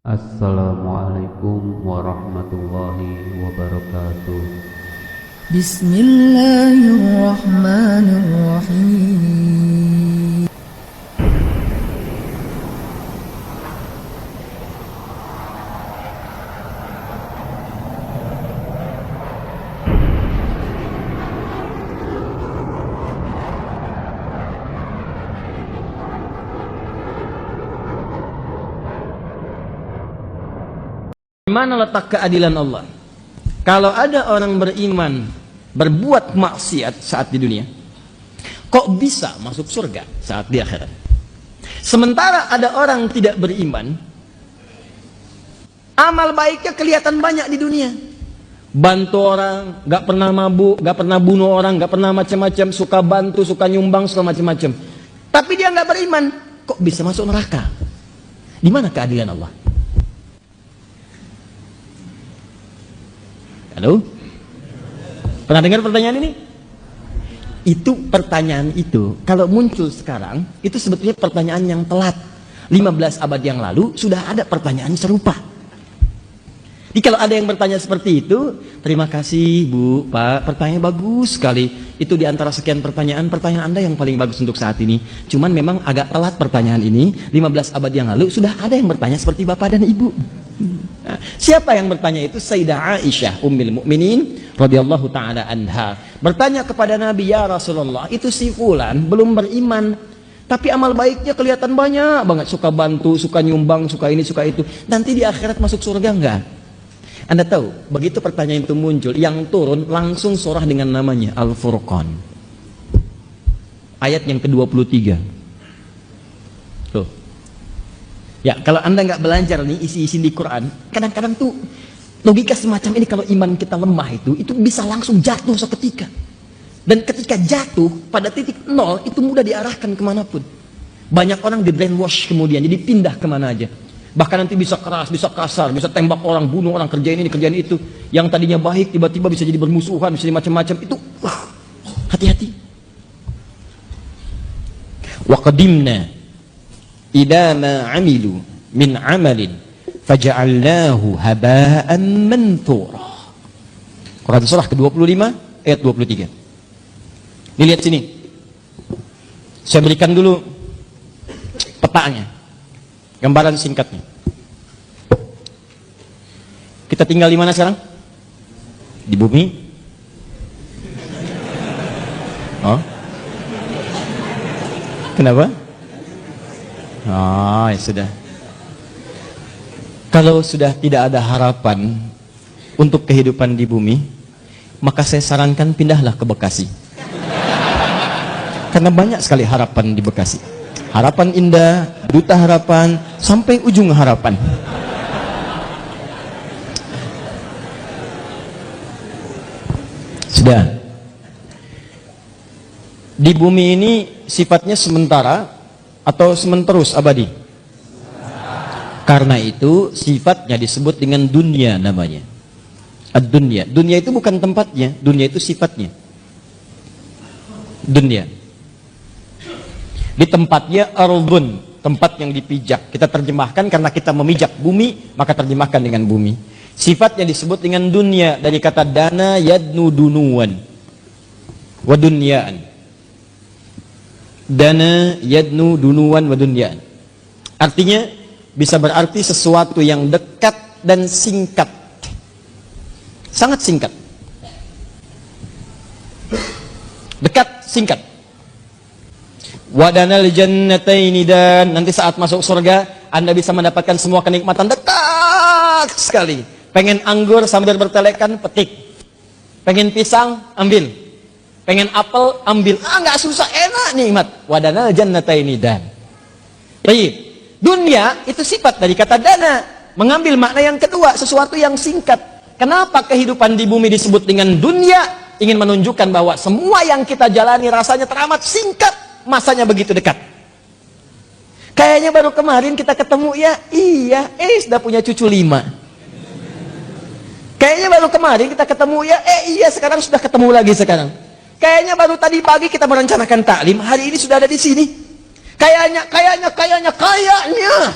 Assalamualaikum warahmatullahi wabarakatuh. Bismillahirrahmanirrahim. Mana letak keadilan Allah? Kalau ada orang beriman berbuat maksiat saat di dunia, kok bisa masuk surga saat di akhirat? Sementara ada orang tidak beriman, amal baiknya kelihatan banyak di dunia. Bantu orang, gak pernah mabuk, gak pernah bunuh orang, gak pernah macam-macam, suka bantu, suka nyumbang, suka macam-macam. Tapi dia gak beriman, kok bisa masuk neraka? Di mana keadilan Allah? Halo? Pernah dengar pertanyaan ini? Itu pertanyaan itu, kalau muncul sekarang, itu sebetulnya pertanyaan yang telat. 15 abad yang lalu, sudah ada pertanyaan serupa. Jadi kalau ada yang bertanya seperti itu, terima kasih Bu, Pak, pertanyaan bagus sekali. Itu di antara sekian pertanyaan Anda yang paling bagus untuk saat ini. Cuman memang agak telat pertanyaan ini, 15 abad yang lalu, sudah ada yang bertanya seperti Bapak dan Ibu. Nah, siapa yang bertanya itu? Sayyidah Aisyah Ummul Mukminin radhiyallahu taala anha bertanya kepada Nabi, ya Rasulullah, itu si fulan belum beriman tapi amal baiknya kelihatan banyak banget, suka bantu, suka nyumbang, suka ini, suka itu, nanti di akhirat masuk surga enggak? Anda tahu, begitu pertanyaan itu muncul, yang turun langsung surah dengan namanya Al-Furqan, ayat yang ke-23. Tuh. Ya, kalau Anda nggak belajar nih isi-isi di Quran, kadang-kadang tuh logika semacam ini kalau iman kita lemah itu bisa langsung jatuh seketika. Dan ketika jatuh pada titik nol itu mudah diarahkan kemanapun. Banyak orang di brainwash kemudian, jadi pindah kemana aja. Bahkan nanti bisa keras, bisa kasar, bisa tembak orang, bunuh orang, kerjain ini, kerjain itu. Yang tadinya baik tiba-tiba bisa jadi bermusuhan, bisa jadi macam-macam. Itu hati-hati. Wa qadimna ila ma amilu min amalin faja'alnahu haba'an manthura. Quran surah ke-25 ayat 23. Dilihat sini. Saya berikan dulu petanya, gambaran singkatnya. Kita tinggal di mana sekarang? Di bumi. Oh. Kenapa? Ya sudah. Kalau sudah tidak ada harapan untuk kehidupan di bumi, maka saya sarankan pindahlah ke Bekasi. Karena banyak sekali harapan di Bekasi. Harapan Indah, Duta Harapan, sampai ujung harapan. Sudah. Di bumi ini sifatnya sementara atau sementerus abadi? Karena itu sifatnya disebut dengan dunia namanya. Ad-dunya. Dunia itu bukan tempatnya, dunia itu sifatnya. Dunia. Di tempatnya ardun, tempat yang dipijak. Kita terjemahkan karena kita memijak bumi, maka terjemahkan dengan bumi. Sifatnya disebut dengan dunia dari kata dana yadnu dunuan wa dunyaan. Dana yadnu dunuan wa dunyaan. Artinya bisa berarti sesuatu yang dekat dan singkat. Sangat singkat. Dekat, singkat. Wadanal jannataini, dan nanti saat masuk surga Anda bisa mendapatkan semua kenikmatan dekat sekali. Pengen anggur sambil bertelekan, petik. Pengen pisang, ambil. Pengen apel, ambil. Nggak susah, enak, nikmat. Wadanal jannataini dan. Baik. Dunia itu sifat dari kata dana, mengambil makna yang kedua, sesuatu yang singkat. Kenapa kehidupan di bumi disebut dengan dunia? Ingin menunjukkan bahwa semua yang kita jalani rasanya teramat singkat, masanya begitu dekat. Kayaknya baru kemarin kita ketemu, ya iya, sudah punya cucu 5. Kayaknya baru kemarin kita ketemu, ya iya, sekarang sudah ketemu lagi sekarang. Kayaknya baru tadi pagi kita merencanakan taklim, hari ini sudah ada di sini. Kayaknya,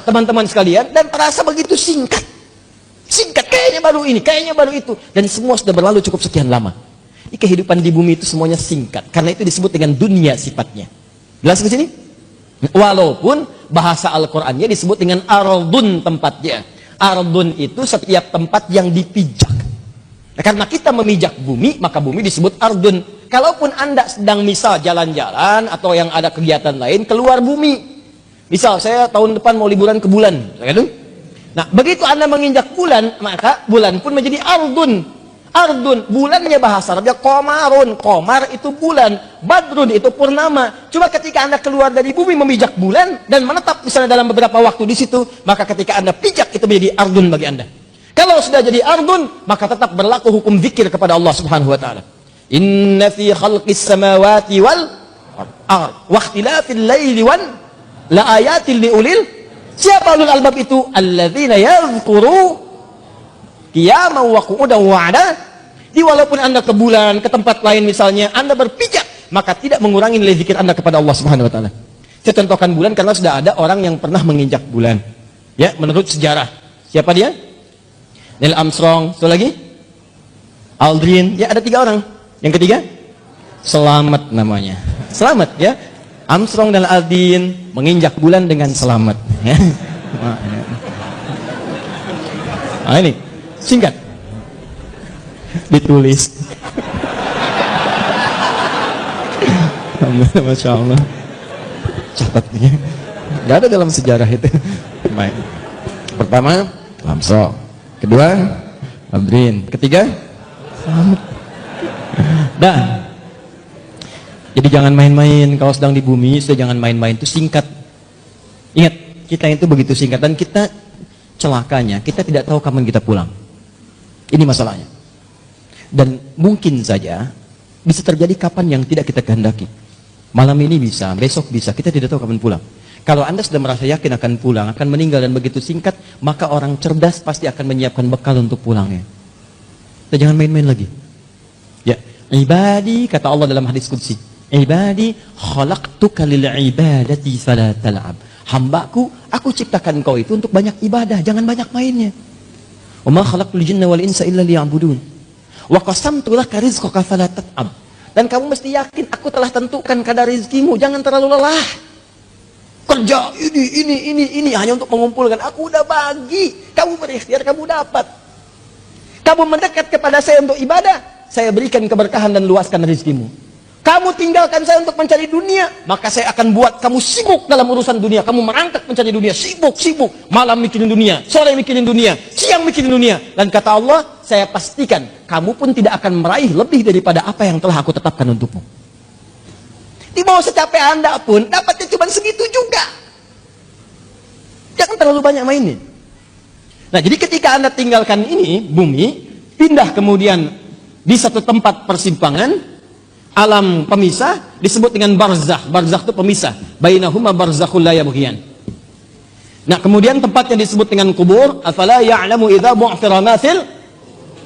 teman-teman sekalian, dan terasa begitu singkat. Singkat, kayaknya baru ini, kayaknya baru itu. Dan semua sudah berlalu cukup sekian lama. Di kehidupan di bumi itu semuanya singkat. Karena itu disebut dengan dunia sifatnya. Jelas di sini? Walaupun bahasa Al-Qur'annya disebut dengan ardun tempatnya. Ardun itu setiap tempat yang dipijak. Nah, karena kita memijak bumi, maka bumi disebut ardun. Kalaupun Anda sedang misal jalan-jalan atau yang ada kegiatan lain keluar bumi. Misal saya tahun depan mau liburan ke bulan. Nah, begitu Anda menginjak bulan, maka bulan pun menjadi ardun. Ardun, bulannya bahasa Arabnya komarun. Komar itu bulan, badrun itu purnama. Cuma ketika Anda keluar dari bumi memijak bulan dan menetap misalnya dalam beberapa waktu di situ, maka ketika Anda pijak itu menjadi ardun bagi Anda. Kalau sudah jadi ardun, maka tetap berlaku hukum zikir kepada Allah Subhanahu wa taala. Inna fi khalqis samawati wal ard wa ikhtilafil laili wan la ayatil liulil. Siapa ulul albab itu? Alladzina yadhkuru qiyaman wa qu'udan wa 'ala. Di walaupun Anda ke bulan, ke tempat lain misalnya, Anda berpijak, maka tidak mengurangi nilai zikir Anda kepada Allah Subhanahu wa taala. Saya contohkan bulan karena sudah ada orang yang pernah menginjak bulan. Ya, menurut sejarah. Siapa dia? Neil Armstrong, satu lagi? Aldrin, ya ada 3 orang. Yang ketiga? Selamat namanya. Selamat ya. Armstrong dan Aldrin menginjak bulan dengan selamat. Ya. Nah, ini singkat. Ditulis. Masya Allah. Catatnya. Gak ada dalam sejarah itu. Baik. Pertama, Armstrong. Kedua, Aldrin. Ketiga, selamat. Dan jadi jangan main-main kalau sedang di bumi. Sudah jangan main-main, itu singkat. Ingat, kita itu begitu singkat. Dan kita celakanya, kita tidak tahu kapan kita pulang. Ini masalahnya. Dan mungkin saja bisa terjadi kapan yang tidak kita kehendaki. Malam ini bisa, besok bisa, kita tidak tahu kapan pulang. Kalau Anda sudah merasa yakin akan pulang, akan meninggal dan begitu singkat, maka orang cerdas pasti akan menyiapkan bekal untuk pulangnya. Kita jangan main-main lagi. Ya, ibadi, kata Allah dalam hadis qudsi, ibadi khalaqtuka lil ibadati fala tal'ab. Hambaku, aku ciptakan kau itu untuk banyak ibadah, jangan banyak mainnya. Wa ma khalaqtul jinna wal insa illa liya'budun. Wa qasamtu laka rizqaka fala tat'ab. Dan kamu mesti yakin aku telah tentukan kadar rezekimu, jangan terlalu lelah. Kerja ini hanya untuk mengumpulkan. Aku udah bagi, kamu berikhtiar, kamu dapat. Kamu mendekat kepada saya untuk ibadah, saya berikan keberkahan dan luaskan rezekimu. Kamu tinggalkan saya untuk mencari dunia, maka saya akan buat kamu sibuk dalam urusan dunia. Kamu merangkak mencari dunia, sibuk. Malam mikirin dunia, sore mikirin dunia, siang mikirin dunia. Dan kata Allah, saya pastikan kamu pun tidak akan meraih lebih daripada apa yang telah aku tetapkan untukmu. Di bawah secapek Anda pun dapatnya cuma segitu juga. Jangan terlalu banyak mainin. Nah, jadi ketika Anda tinggalkan ini, bumi, pindah kemudian di satu tempat persimpangan, alam pemisah, disebut dengan barzakh. Barzakh itu pemisah. Bainahuma barzakhul la yabghiyan. Nah, kemudian tempatnya disebut dengan kubur. Afala ya'lamu idza bu'thira ma fil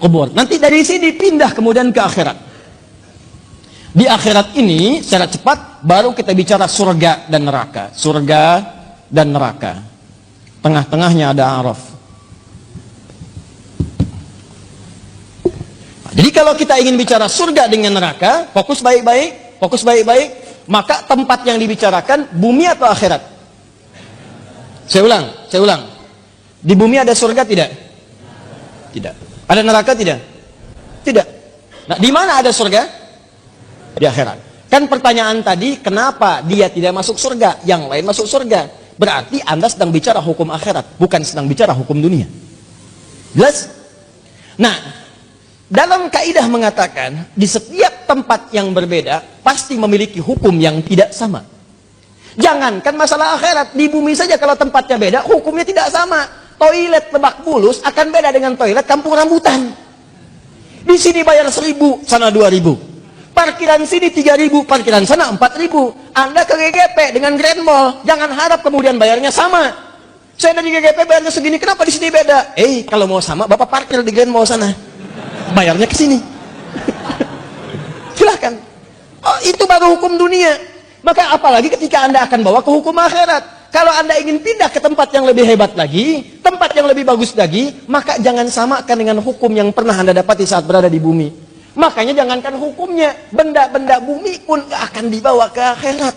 kubur. Nanti dari sini pindah kemudian ke akhirat. Di akhirat ini secara cepat baru kita bicara surga dan neraka. Surga dan neraka. Tengah-tengahnya ada Araf. Jadi kalau kita ingin bicara surga dengan neraka, fokus baik-baik, maka tempat yang dibicarakan bumi atau akhirat? Saya ulang. Di bumi ada surga tidak? Tidak. Ada neraka tidak? Tidak. Nah, di mana ada surga? Di akhirat. Kan pertanyaan tadi, kenapa dia tidak masuk surga, yang lain masuk surga? Berarti Anda sedang bicara hukum akhirat, bukan sedang bicara hukum dunia. Jelas? Nah, dalam kaidah mengatakan, di setiap tempat yang berbeda, pasti memiliki hukum yang tidak sama. Jangankan masalah akhirat, di bumi saja kalau tempatnya beda, hukumnya tidak sama. Toilet Lebak Bulus akan beda dengan toilet Kampung Rambutan. Di sini bayar 1.000, sana 2.000. Parkiran sini 3.000, parkiran sana 4.000. Anda ke GGP dengan Grand Mall, jangan harap kemudian bayarnya sama. Saya dari GGP bayarnya segini, kenapa di sini beda? Kalau mau sama, Bapak parkir di Grand Mall sana. Bayarnya ke sini. Silahkan. Oh, itu baru hukum dunia. Maka apalagi ketika Anda akan bawa ke hukum akhirat. Kalau Anda ingin pindah ke tempat yang lebih hebat lagi, tempat yang lebih bagus lagi, maka jangan samakan dengan hukum yang pernah Anda dapati saat berada di bumi. Makanya jangankan hukumnya, benda-benda bumi pun akan dibawa ke akhirat.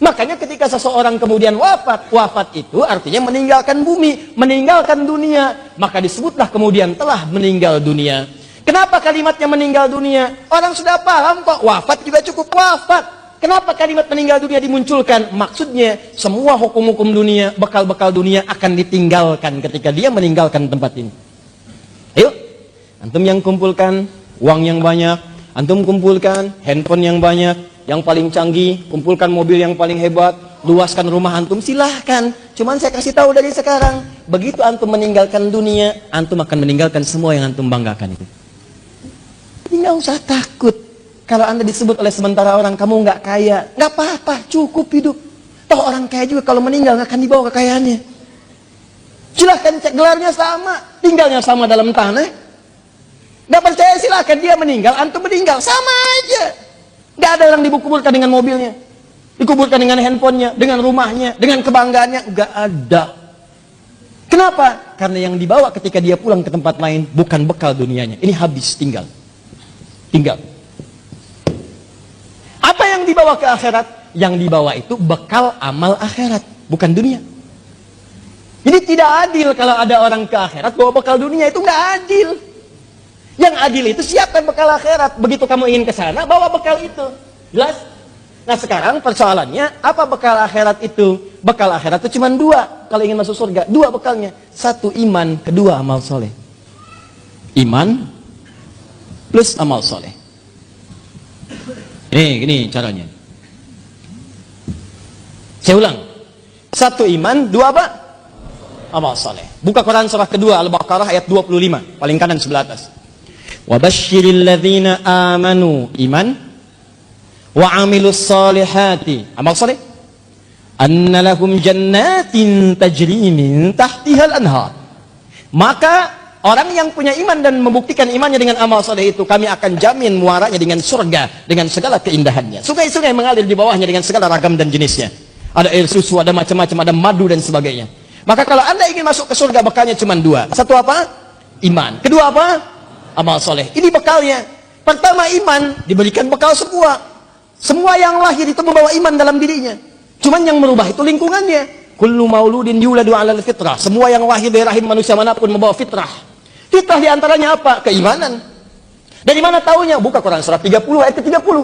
Makanya ketika seseorang kemudian wafat itu artinya meninggalkan bumi, meninggalkan dunia. Maka disebutlah kemudian telah meninggal dunia. Kenapa kalimatnya meninggal dunia? Orang sudah paham kok, wafat juga cukup wafat. Kenapa kalimat meninggal dunia dimunculkan? Maksudnya semua hukum-hukum dunia, bekal-bekal dunia akan ditinggalkan ketika dia meninggalkan tempat ini. Ayo, antum yang kumpulkan uang yang banyak, antum kumpulkan handphone yang banyak, yang paling canggih, kumpulkan mobil yang paling hebat, luaskan rumah antum, silahkan. Cuman saya kasih tahu dari sekarang, begitu antum meninggalkan dunia, antum akan meninggalkan semua yang antum banggakan itu. Nggak usah takut. Kalau Anda disebut oleh sementara orang, kamu nggak kaya, nggak apa-apa, cukup hidup. Toh orang kaya juga kalau meninggal nggak akan dibawa kekayaannya. Silahkan cek, gelarnya sama, tinggalnya sama dalam tanah. Nggak percaya silahkan, dia meninggal, antum meninggal, sama aja. Nggak ada orang dikuburkan dengan mobilnya, dikuburkan dengan handphonenya, dengan rumahnya, dengan kebanggaannya, nggak ada. Kenapa? Karena yang dibawa ketika dia pulang ke tempat lain bukan bekal dunianya. Ini habis, tinggal. Apa yang dibawa ke akhirat? Yang dibawa itu bekal amal akhirat, bukan dunia. Jadi tidak adil kalau ada orang ke akhirat bawa bekal dunia, itu nggak adil. Yang adil itu siapkan bekal akhirat. Begitu kamu ingin ke sana, bawa bekal itu. Jelas? Nah sekarang persoalannya, apa bekal akhirat itu? Bekal akhirat itu cuma dua. Kalau ingin masuk surga, dua bekalnya. Satu iman, kedua amal soleh. Iman plus amal soleh. Gini caranya. Saya ulang. Satu iman, dua apa? Amal soleh. Buka Quran surah kedua Al-Baqarah ayat 25, paling kanan sebelah atas. Wabashshiril ladzina amanu, iman, wa amilus solihati, amal soleh. Anna lahum jannatin tajri min tahtihal anhar. Maka orang yang punya iman dan membuktikan imannya dengan amal soleh itu, kami akan jamin muaranya dengan surga, dengan segala keindahannya. Sungai-sungai mengalir di bawahnya dengan segala ragam dan jenisnya. Ada air susu, ada macam-macam, ada madu dan sebagainya. Maka kalau Anda ingin masuk ke surga, bekalnya cuma dua. Satu apa? Iman. Kedua apa? Amal soleh. Ini bekalnya. Pertama iman, diberikan bekal semua. Semua yang lahir itu membawa iman dalam dirinya. Cuman yang merubah itu lingkungannya. Kullu mauludin yuladu 'alal fitrah. Semua yang lahir dari rahim manusia manapun membawa fitrah. Fitrah diantaranya apa? Keimanan. Dari mana taunya? Buka Quran surah 30 ayat ke-30.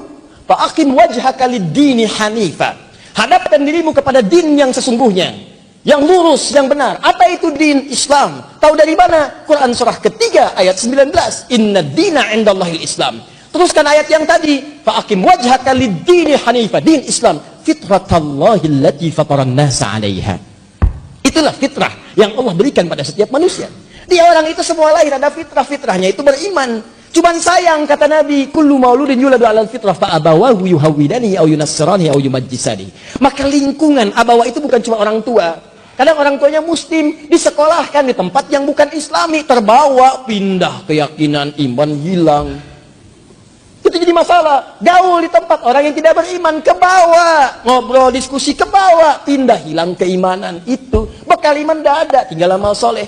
Fa'aqim wajhaka lid-dini hanifa. Hadapkan dirimu kepada din yang sesungguhnya, yang lurus, yang benar. Apa itu din? Islam. Tahu dari mana? Quran surah ketiga ayat 19. Inna dina 'indallahil Islam. Teruskan ayat yang tadi. Fa'aqim wajhaka lid-dini hanifa. Din Islam. Fitratallahi allati fataran nasa 'alaiha. Itulah fitrah yang Allah berikan pada setiap manusia. Dia orang itu semua lahir ada fitrah, fitrahnya itu beriman. Cuman sayang kata Nabi, kullu mauludin yuladu 'alal fitrah fa abawahu yuhawwidani aw yunassirani aw yumajjisani. Maka lingkungan abawa itu bukan cuma orang tua. Kadang orang tuanya muslim, disekolahkan di tempat yang bukan islami, terbawa, pindah keyakinan, iman hilang. Itu jadi masalah. Gaul di tempat orang yang tidak beriman, ke bawah, ngobrol, diskusi, ke bawah, pindah, hilang keimanan. Itu bekal iman tidak ada, tinggal amal soleh.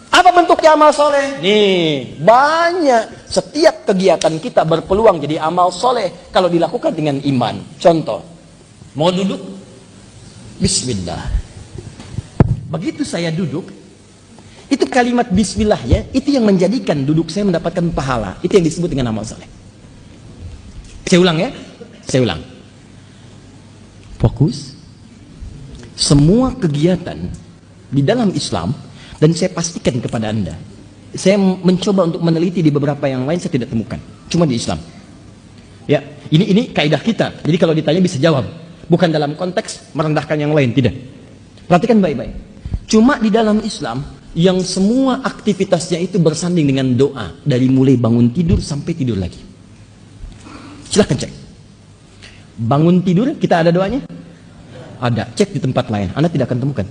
Apa bentuknya amal soleh? Nih, banyak. Setiap kegiatan kita berpeluang jadi amal soleh kalau dilakukan dengan iman. Contoh, mau duduk? Bismillah. Begitu saya duduk, itu kalimat bismillahnya, itu yang menjadikan duduk saya mendapatkan pahala. Itu yang disebut dengan amal soleh. Saya ulang ya, saya ulang. Fokus. Semua kegiatan di dalam Islam, dan saya pastikan kepada Anda, saya mencoba untuk meneliti di beberapa yang lain, saya tidak temukan, cuma di Islam. Ya, ini kaidah kita. Jadi kalau ditanya bisa jawab, bukan dalam konteks merendahkan yang lain, tidak. Perhatikan baik-baik. Cuma di dalam Islam yang semua aktivitasnya itu bersanding dengan doa, dari mulai bangun tidur sampai tidur lagi. Silahkan cek. Bangun tidur kita ada doanya? Ada. Cek di tempat lain, Anda tidak akan temukan.